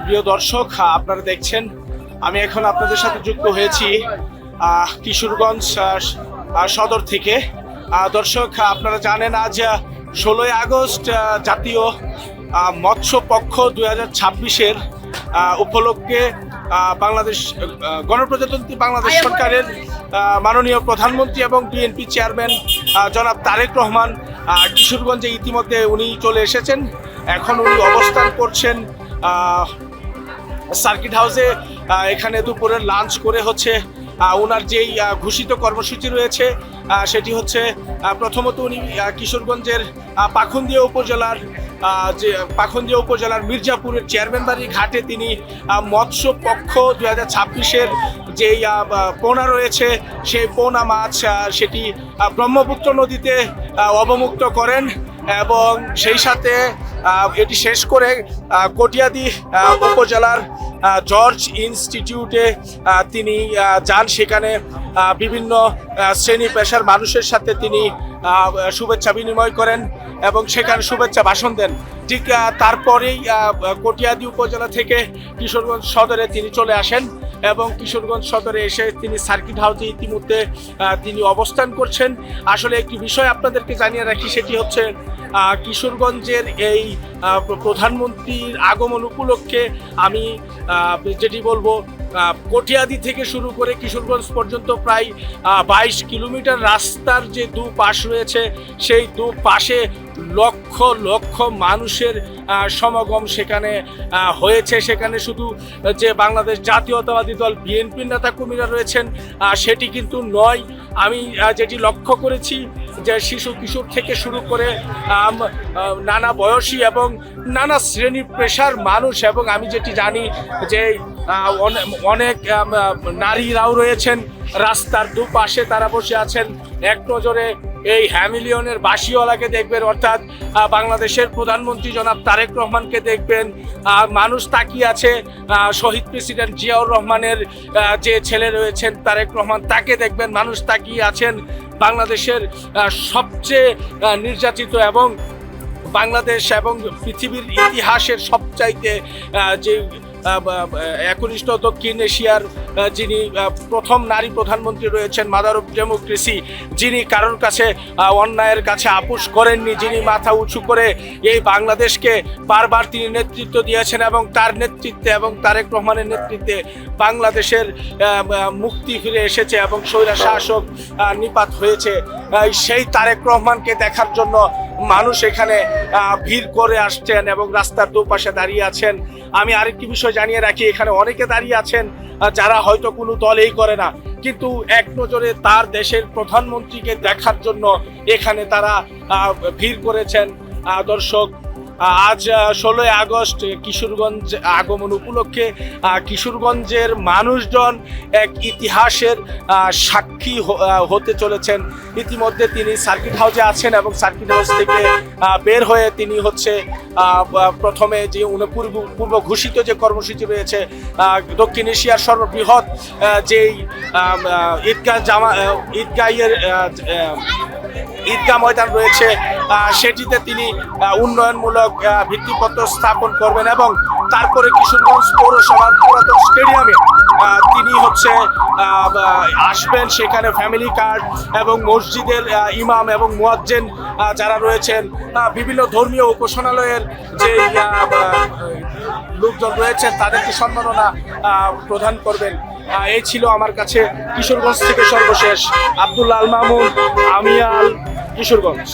প্রিয় দর্শক, আপনারা দেখছেন আমি এখন আপনাদের সাথে যুক্ত হয়েছি কিশোরগঞ্জ সদর থেকে। দর্শক, আপনারা জানেন আজ 16ই আগস্ট জাতীয় মৎস্য পক্ষ 2026-এর উপলক্ষে বাংলাদেশ গণপ্রজাতন্ত্রী বাংলাদেশ সরকারের মাননীয় প্রধানমন্ত্রী এবং বিএনপি চেয়ারম্যান জনাব তারেক রহমান কিশোরগঞ্জে ইতিমধ্যে উনি চলে এসেছেন। এখন উনি অবস্থান করছেন সার্কিট হাউসে। এখানে দুপুরের লাঞ্চ করে হচ্ছে ওনার যেই ঘোষিত কর্মসূচি রয়েছে সেটি হচ্ছে প্রথমত উনি কিশোরগঞ্জের পাখন্দিয়া উপজেলার মির্জাপুরের চেয়ারম্যান বাড়ির ঘাটে তিনি মৎস্য পক্ষ 2026-এর যেই পোনা রয়েছে সেই পোনা মাছ সেটি ব্রহ্মপুত্র নদীতে অবমুক্ত করেন এবং সেই সাথে এটি শেষ করে কটিয়াদি উপজেলার জর্জ ইনস্টিটিউটে তিনি যান। সেখানে বিভিন্ন শ্রেণী পেশার মানুষের সাথে তিনি শুভেচ্ছা বিনিময় করেন এবং সেখানে শুভেচ্ছা ভাষণ দেন। ঠিক তারপরেই কটিয়াদি উপজেলা থেকে কিশোরগঞ্জ সদরে তিনি চলে আসেন এবং কিশোরগঞ্জ সদরে এসে তিনি সার্কিট হাউসে ইতিমধ্যে তিনি অবস্থান করছেন। আসলে একটি বিষয় আপনাদেরকে জানিয়ে রাখি, সেটি হচ্ছে কিশোরগঞ্জের এই প্রধানমন্ত্রীর আগমন উপলক্ষে আমি যেটি বলবো, কটিয়াদি থেকে শুরু করে কিশোরগঞ্জ পর্যন্ত প্রায় 22 কিলোমিটার রাস্তার যে দুপাশ রয়েছে সেই দুপাশে লক্ষ লক্ষ মানুষের সমাগম সেখানে হয়েছে। সেখানে শুধু যে বাংলাদেশ জাতীয়তাবাদী দল বিএনপির নেতা কর্মীরা রয়েছেন সেটি কিন্তু নয়। আমি যেটি লক্ষ্য করেছি যে শিশু কিশোর থেকে শুরু করে নানা বয়সী এবং নানা শ্রেণী পেশার মানুষ, এবং আমি যেটি জানি যে অনেক নারীরাও রয়েছেন রাস্তার দুপাশে, তারা বসে আছেন। এক নজরে এই হ্যামিলিয়নের বাসিওয়ালাকে দেখবেন, অর্থাৎ বাংলাদেশের প্রধানমন্ত্রী জনাব তারেক রহমানকে দেখবেন। মানুষ তাকিয়ে আছে শহীদ প্রেসিডেন্ট জিয়াউর রহমানের যে ছেলে রয়েছেন তারেক রহমান, তাকে দেখবেন। মানুষ তাকিয়ে আছেন বাংলাদেশের সবচেয়ে নির্যাতিত এবং বাংলাদেশ এবং পৃথিবীর ইতিহাসের সবচাইতে যে একনিষ্ঠ দক্ষিণ এশিয়ার যিনি প্রথম নারী প্রধানমন্ত্রী রয়েছেন, মাদার অফ ডেমোক্রেসি, যিনি কারোর কাছে অন্যায়ের কাছে আপোষ করেননি, যিনি মাথা উঁচু করে এই বাংলাদেশকে বারবার তিনি নেতৃত্ব দিয়েছেন এবং তার নেতৃত্বে এবং তারেক রহমানের নেতৃত্বে বাংলাদেশের মুক্তি ফিরে এসেছে এবং স্বৈরা শাসক নিপাত হয়েছে। সেই তারেক রহমানকে দেখার জন্য মানুষ এখানে ভিড় করে আসছেন এবং রাস্তার দুপাশে দাঁড়িয়ে আছেন। আমি আরেকটি বিষয় জানিয়ে রাখি, এখানে অনেকে দাঁড়িয়ে আছেন যারা হয়তো কোনো দলেই করে না, কিন্তু এক নজরে তার দেশের প্রধানমন্ত্রীকে দেখার জন্য এখানে তারা ভিড় করেছেন। দর্শক, আজ 16ই আগস্ট কিশোরগঞ্জ আগমন উপলক্ষে কিশোরগঞ্জের মানুষজন এক ইতিহাসের সাক্ষী হতে চলেছেন। ইতিমধ্যে তিনি সার্কিট হাউসে আছেন এবং সার্কিট হাউস থেকে বের হয়ে তিনি হচ্ছে প্রথমে যে পূর্ব ঘোষিত যে কর্মসূচি রয়েছে, দক্ষিণ এশিয়ার সর্ববৃহৎ যেই ঈদগাহ ময়দান রয়েছে সেটিতে তিনি উন্নয়নমূলক ভিত্তিপত্র স্থাপন করবেন এবং তারপরে কিশোরগঞ্জ পৌরসভার পুরাতন স্টেডিয়ামে তিনি হচ্ছে আসবেন। সেখানে ফ্যামিলি কার্ড এবং মসজিদের ইমাম এবং মুয়াজ্জিন যারা রয়েছেন, বিভিন্ন ধর্মীয় উপাসনালয়ের যে লোকজন রয়েছেন তাদেরকে সম্মাননা প্রদান করবেন। এই ছিল আমার কাছে কিশোরগঞ্জ থেকে সর্বশেষ আব্দুল্লাহ আল মামুন, আমিয়াল, কিশোরগঞ্জ।